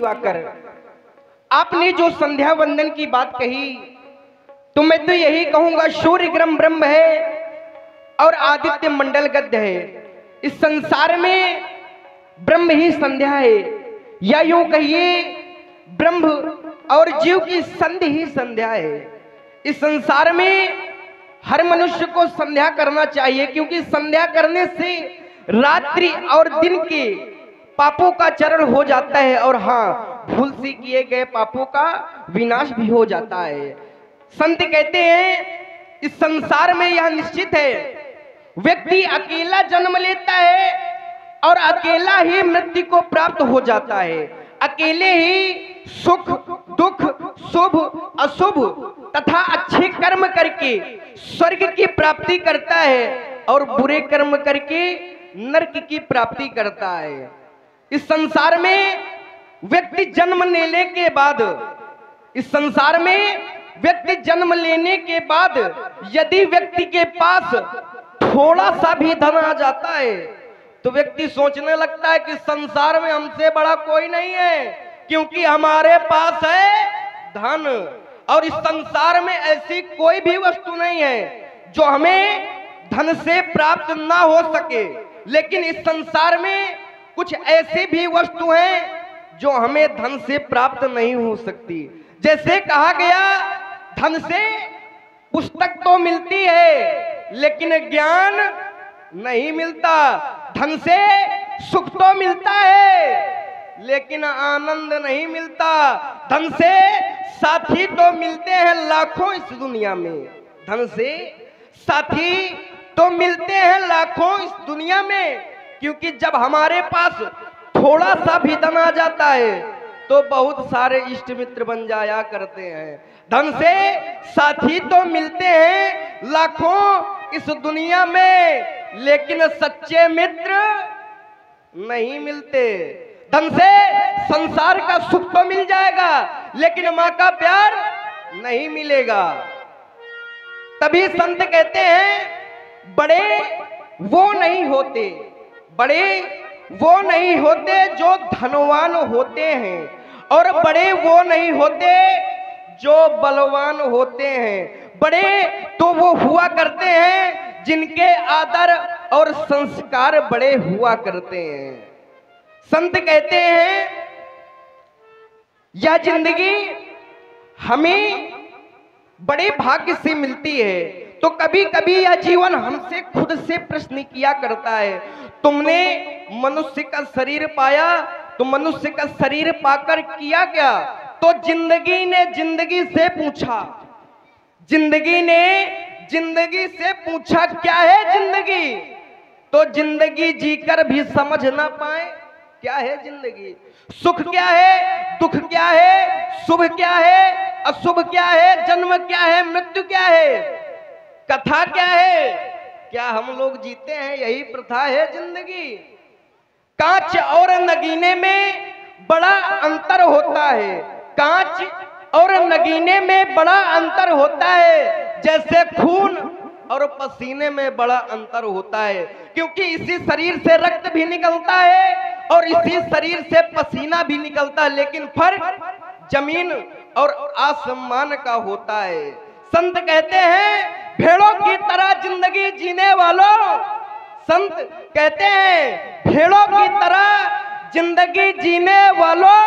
आकर आपने जो संध्या वंदन की बात कही, तो मैं तो यही कहूंगा, सूर्य ग्रह ब्रह्म है और आदित्य मंडल गद्य है। इस संसार में ब्रह्म ही संध्या है, या यूं कहिए ब्रह्म और जीव की संधि ही संध्या है। इस संसार में हर मनुष्य को संध्या करना चाहिए, क्योंकि संध्या करने से रात्रि और दिन के पापों का चरण हो जाता है, और हाँ, भूल से किए गए पापों का विनाश भी हो जाता है। संत कहते हैं इस संसार में यह निश्चित है, व्यक्ति अकेला जन्म लेता है और अकेला ही मृत्यु को प्राप्त हो जाता है। अकेले ही सुख दुख शुभ अशुभ तथा अच्छे कर्म करके स्वर्ग की प्राप्ति करता है, और बुरे कर्म करके नरक की प्राप्ति करता है। इस संसार में व्यक्ति जन्म लेने के बाद, इस संसार में व्यक्ति जन्म लेने के बाद यदि व्यक्ति के पास थोड़ा सा भी धन आ जाता है, तो व्यक्ति सोचने लगता है कि संसार में हमसे बड़ा कोई नहीं है, क्योंकि हमारे पास है धन। और इस संसार में ऐसी कोई भी वस्तु नहीं है जो हमें धन से प्राप्त ना हो सके, लेकिन इस संसार में कुछ ऐसी भी वस्तु हैं जो हमें धन से प्राप्त नहीं हो सकती। जैसे कहा गया, धन से पुस्तक तो मिलती है लेकिन ज्ञान नहीं मिलता, धन से सुख तो मिलता है लेकिन आनंद नहीं मिलता, धन से साथी तो मिलते हैं लाखों इस दुनिया में, धन से साथी तो मिलते हैं लाखों इस दुनिया में, क्योंकि जब हमारे पास थोड़ा सा भी धन आ जाता है तो बहुत सारे इष्ट मित्र बन जाया करते हैं। धन से साथी तो मिलते हैं लाखों इस दुनिया में, लेकिन सच्चे मित्र नहीं मिलते। धन से संसार का सुख तो मिल जाएगा, लेकिन मां का प्यार नहीं मिलेगा। तभी संत कहते हैं बड़े वो नहीं होते, बड़े वो नहीं होते जो धनवान होते हैं, और बड़े वो नहीं होते जो बलवान होते हैं। बड़े तो वो हुआ करते हैं जिनके आदर और संस्कार बड़े हुआ करते हैं। संत कहते हैं यह जिंदगी हमें बड़े भाग्य से मिलती है, तो कभी कभी यह जीवन हमसे खुद से प्रश्न किया करता है, तुमने मनुष्य का शरीर पाया, तो मनुष्य का शरीर पाकर किया क्या? तो जिंदगी ने जिंदगी से पूछा, जिंदगी ने जिंदगी से पूछा क्या है जिंदगी? तो जिंदगी जीकर भी समझ ना पाए क्या है जिंदगी। सुख क्या है, दुख क्या है, शुभ क्या है, अशुभ क्या है, जन्म क्या है, मृत्यु क्या है, कथा क्या है, क्या हम लोग जीते हैं यही प्रथा है जिंदगी। कांच और नगीने में बड़ा अंतर होता है, कांच और नगीने में बड़ा अंतर होता है, जैसे खून और पसीने में बड़ा अंतर होता है, क्योंकि इसी शरीर से रक्त भी निकलता है और इसी शरीर से पसीना भी निकलता है, लेकिन फर्क जमीन और आसमान का होता है। संत कहते हैं भेड़ों की तरह जिंदगी जीने वालों, संत कहते हैं भेड़ों की तरह जिंदगी जीने वालों,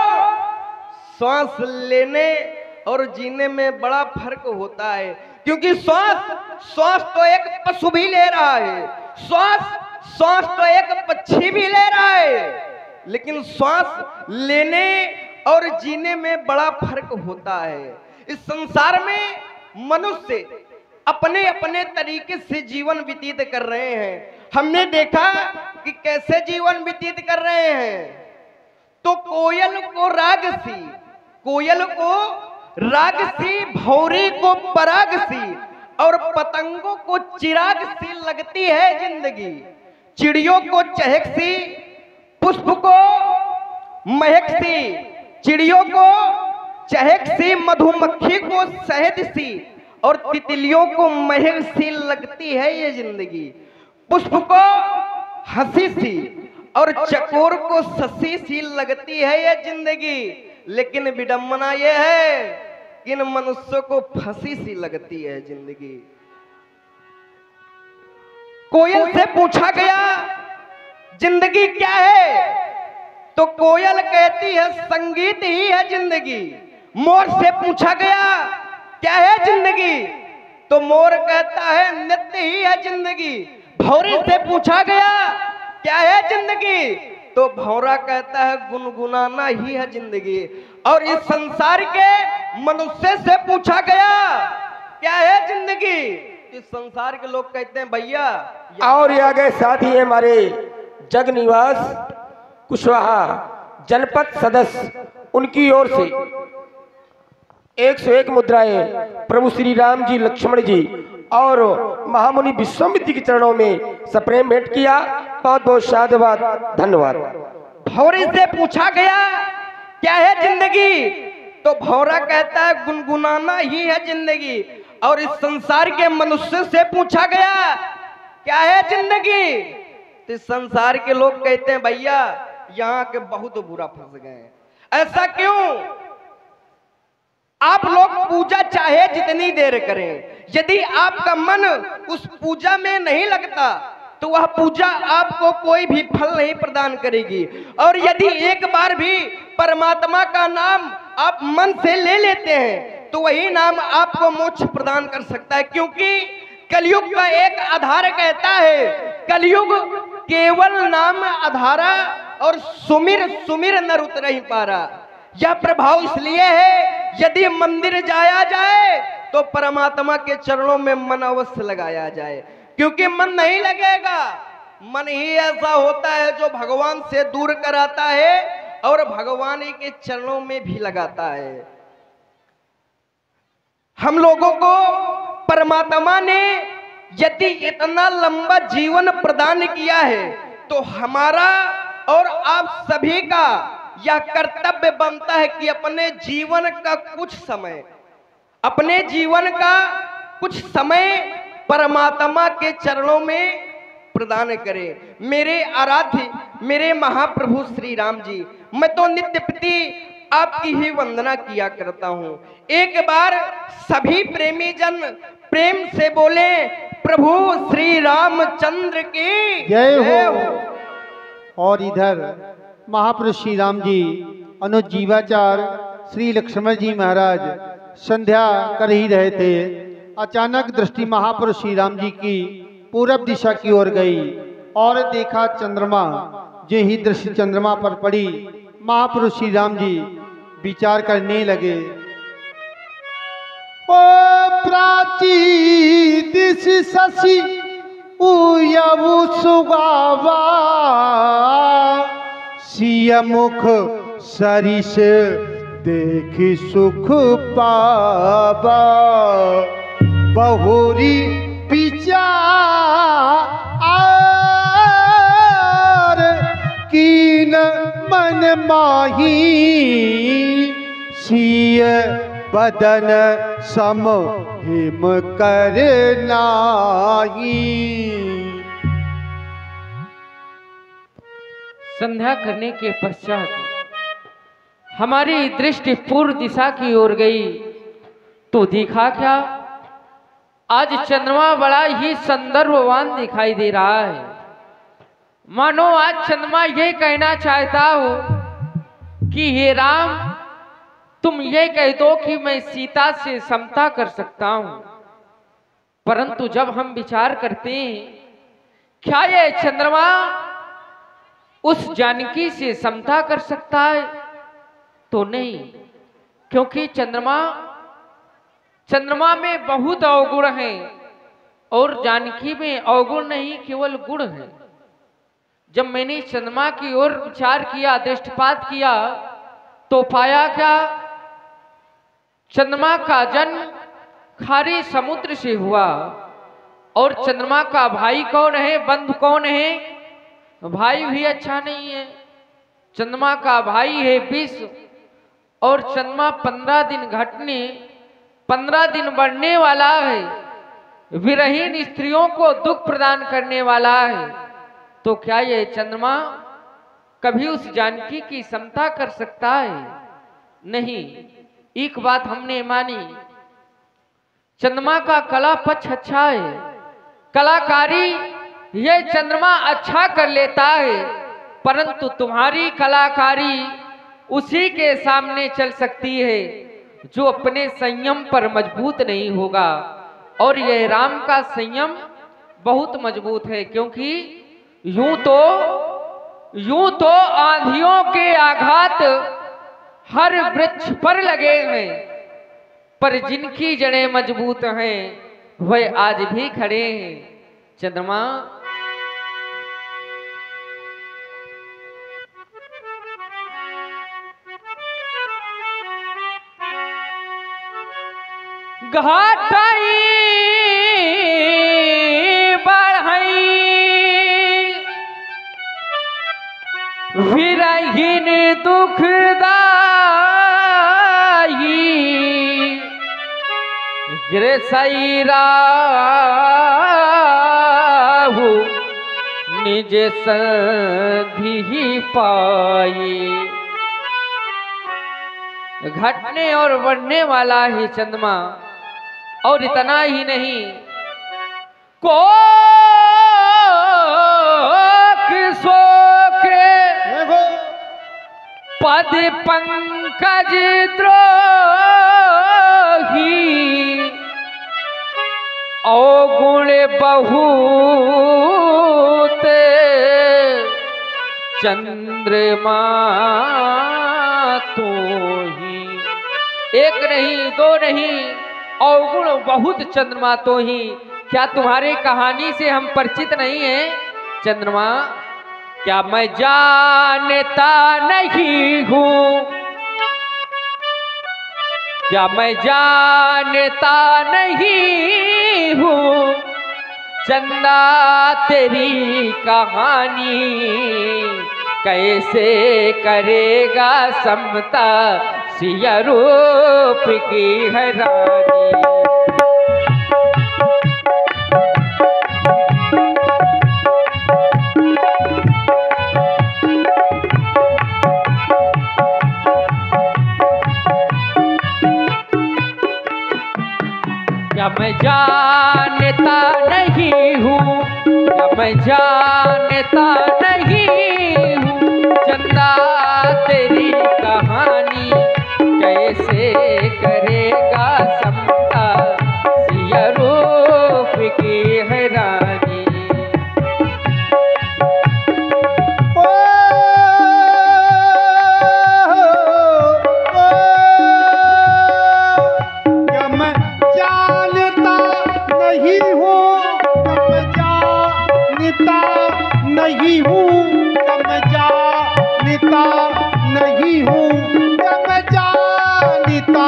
श्वास लेने और जीने में बड़ा फर्क होता है, क्योंकि श्वास तो एक पशु भी ले रहा है, श्वास तो एक पक्षी भी ले रहा है, लेकिन श्वास लेने और जीने में बड़ा फर्क होता है। इस संसार में मनुष्य अपने अपने तरीके से जीवन व्यतीत कर रहे हैं। हमने देखा कि कैसे जीवन व्यतीत कर रहे हैं, तो कोयल को राग सी, कोयल को राग सी, भौरे को पराग सी, और पतंगों को चिराग सी लगती है जिंदगी। चिड़ियों को चहक सी, पुष्प को महक सी, चिड़ियों को चहक सी, मधुमक्खी को शहद सी, और तितलियों को महक सी लगती है ये जिंदगी। पुष्प को हंसी सी और चकोर को ससी सी लगती है ये जिंदगी, लेकिन विडंबना ये है कि इन मनुष्यों को फंसी सी लगती है जिंदगी। कोयल से पूछा गया जिंदगी क्या है, तो कोयल कहती है संगीत ही है जिंदगी। मोर से पूछा गया क्या है जिंदगी, तो मोर कहता है नृत्य ही है जिंदगी। भौरे से पूछा गया क्या है जिंदगी, तो भौरा कहता है गुनगुनाना ही है जिंदगी। और इस संसार के मनुष्य से पूछा गया क्या है जिंदगी, इस संसार के लोग कहते हैं भैया। और ये आगे साथ ही हमारे जग निवास कुशवाहा जनपद सदस्य, उनकी ओर से 101 मुद्राएं प्रभु श्री राम जी, लक्ष्मण जी और महामुनि विश्वामित्र के चरणों में सप्रेम भेंट किया। बहुत बहुत साधुवाद, धन्यवाद। भौरे से पूछा गया क्या है जिंदगी, तो भौरा कहता है गुनगुनाना ही है जिंदगी। और इस संसार के मनुष्य से पूछा गया क्या है जिंदगी, तो इस संसार के लोग कहते हैं भैया यहाँ के बहुत बुरा फंस गए। ऐसा क्यों? आप लोग पूजा चाहे जितनी देर करें, यदि आपका मन उस पूजा में नहीं लगता तो वह पूजा आपको कोई भी फल नहीं प्रदान करेगी। और यदि एक बार भी परमात्मा का नाम आप मन से ले लेते हैं तो वही नाम आपको मोक्ष प्रदान कर सकता है। क्योंकि कलयुग का एक आधार कहता है, कलयुग केवल नाम आधारा और सुमिर सुमिर नर उतर ही पारा। यह प्रभाव इसलिए है यदि मंदिर जाया जाए तो परमात्मा के चरणों में मन अवश्य लगाया जाए, क्योंकि मन नहीं लगेगा। मन ही ऐसा होता है जो भगवान से दूर कराता है और भगवान ही के चरणों में भी लगाता है। हम लोगों को परमात्मा ने यदि इतना लंबा जीवन प्रदान किया है तो हमारा और आप सभी का यह कर्तव्य बनता है कि अपने जीवन का कुछ समय परमात्मा के चरणों में प्रदान करें। मेरे आराध्य, मेरे महाप्रभु श्री राम जी, मैं तो नित्य प्रति आपकी ही वंदना किया करता हूँ। एक बार सभी प्रेमी जन प्रेम से बोले प्रभु श्री रामचंद्र की जय हो। और इधर महापुरुष श्री राम जी अनुज जीवाचार्य श्री लक्ष्मण जी महाराज संध्या कर ही रहे थे। अचानक दृष्टि महापुरुष श्री राम जी की पूरब दिशा की ओर गई और देखा चंद्रमा। जो ही दृष्टि चंद्रमा पर पड़ी, महापुरुष श्री राम जी विचार करने लगे। ओ प्राची दिश शशि उयवु सुगावा, सिय मुख सरिस देखि सुख पावा, बहुरी विचार कीन मन माही, सिय बदन सम हिम कर नाही। संध्या करने के पश्चात हमारी दृष्टि पूर्व दिशा की ओर गई तो देखा क्या, आज चंद्रमा बड़ा ही संदर्भवान दिखाई दे रहा है। मानो आज चंद्रमा ये कहना चाहता हो कि हे राम, तुम ये कह दो कि मैं सीता से समता कर सकता हूं। परंतु जब हम विचार करते हैं, क्या ये चंद्रमा उस जानकी से समता कर सकता है? तो नहीं, क्योंकि चंद्रमा में बहुत अवगुण है और जानकी में अवगुण नहीं केवल गुण है। जब मैंने चंद्रमा की ओर विचार किया, दृष्टिपात किया, तो पाया क्या, चंद्रमा का जन्म खारे समुद्र से हुआ। और चंद्रमा का भाई कौन है, बंधु कौन है? भाई भी अच्छा नहीं है। चंद्रमा का भाई है विष। और चंद्रमा 15 दिन घटने 15 दिन बढ़ने वाला है, विरहीन स्त्रियों को दुख प्रदान करने वाला है। तो क्या ये चंद्रमा कभी उस जानकी की समता कर सकता है? नहीं। एक बात हमने मानी, चंद्रमा का कला पक्ष अच्छा है, कलाकारी ये चंद्रमा अच्छा कर लेता है, परंतु तुम्हारी कलाकारी उसी के सामने चल सकती है जो अपने संयम पर मजबूत नहीं होगा। और यह राम का संयम बहुत मजबूत है, क्योंकि यूं तो आंधियों के आघात हर वृक्ष पर लगे हैं, पर जिनकी जड़ें मजबूत हैं वह आज भी खड़े हैं। चंद्रमा घाटाई बढ़ाई विरहीन दुखदाई गिरसई राहु निज संधि पाई। घटने और बढ़ने वाला ही चंद्रमा, और इतना ही नहीं, कोक शोक पद पंकज द्रोही अवगुण बहुत चंद्रमा तो ही। एक नहीं दो नहीं, अवगुण बहुत चंद्रमा तो ही। क्या तुम्हारे कहानी से हम परिचित नहीं हैं चंद्रमा? क्या मैं जानता नहीं हूँ, क्या मैं जानता नहीं हूँ चंदा तेरी कहानी कैसे करेगा समता सिया रूप की हैरानी। क्या मैं जानता नहीं हूँ, क्या मैं जानता नहीं हूँ चंदा तेरी कहानी कैसे करेगा समता सिया रूप की हैरानी। नहीं हूँ कम जानता नहीं हूँ, कम जानता नहीं हूँ, कम जानता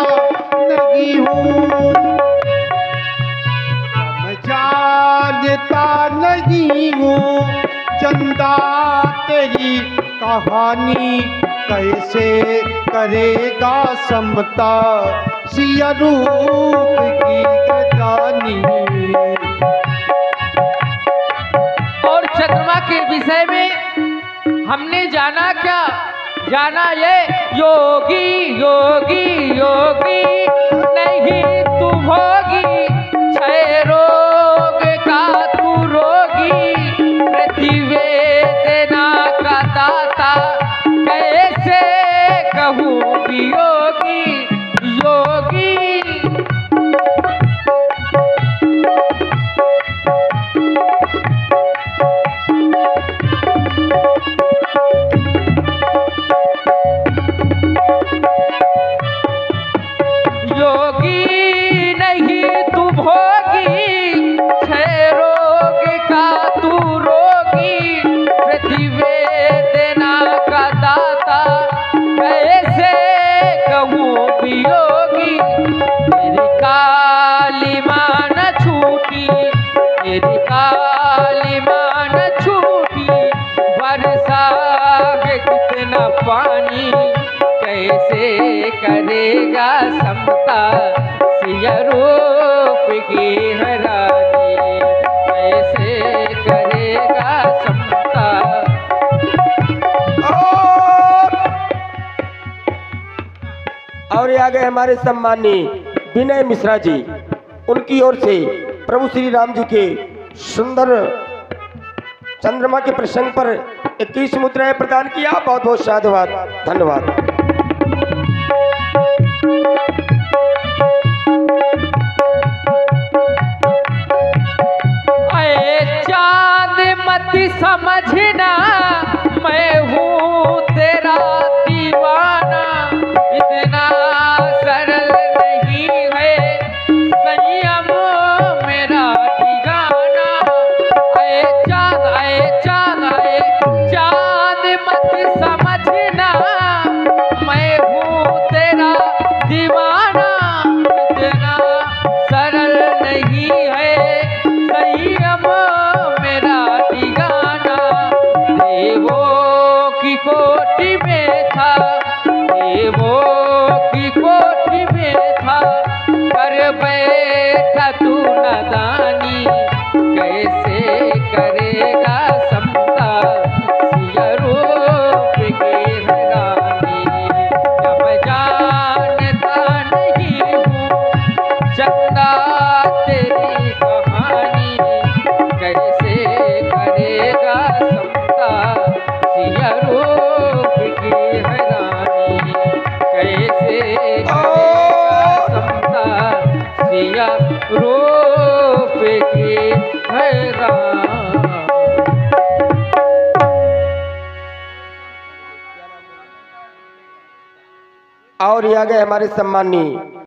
नहीं हूँ चंदा तेरी कहानी कैसे करेगा समता सिया रूप की हैरानी। चंद्रमा के विषय में हमने जाना क्या? जाना ये योगी योगी योगी नहीं तू भोगी, क्षय रोग का तू रोगी, पृथ्वी वेदना का दाता कैसे कहूँ योगी योगी। पानी कैसे करेगा समता सिया रूप की हैरानी, कैसे करेगा समता। और ये आ गए हमारे सम्माननीय विनय मिश्रा जी, उनकी ओर से प्रभु श्री राम जी के सुंदर चंद्रमा के प्रसंग पर 21 मुद्राएं प्रदान किया। बहुत बहुत साधुवाद, धन्यवाद। चांद मत समझना मैं हूँ तेरा दीवाना, इतना सरल नहीं है संयम मेरा ठिकाना। आए चांद चांद मत समझना मैं हूँ तेरा दीवाना, इतना सरल नहीं है संयम मेरा ठिकाना। देवों की कोटि में था, देवों की कोटि में था, कर बैठा तू नादानी, कैसे करेगा समता सिया रूप की हैरानी। जब जानता नहीं हूँ चंदा तेरी कहानी, कैसे करेगा समता सिया रूप की हैरानी, कैसे करेगा समता सिया रूप की हैरानी। और ये आ गए हमारे सम्माननीय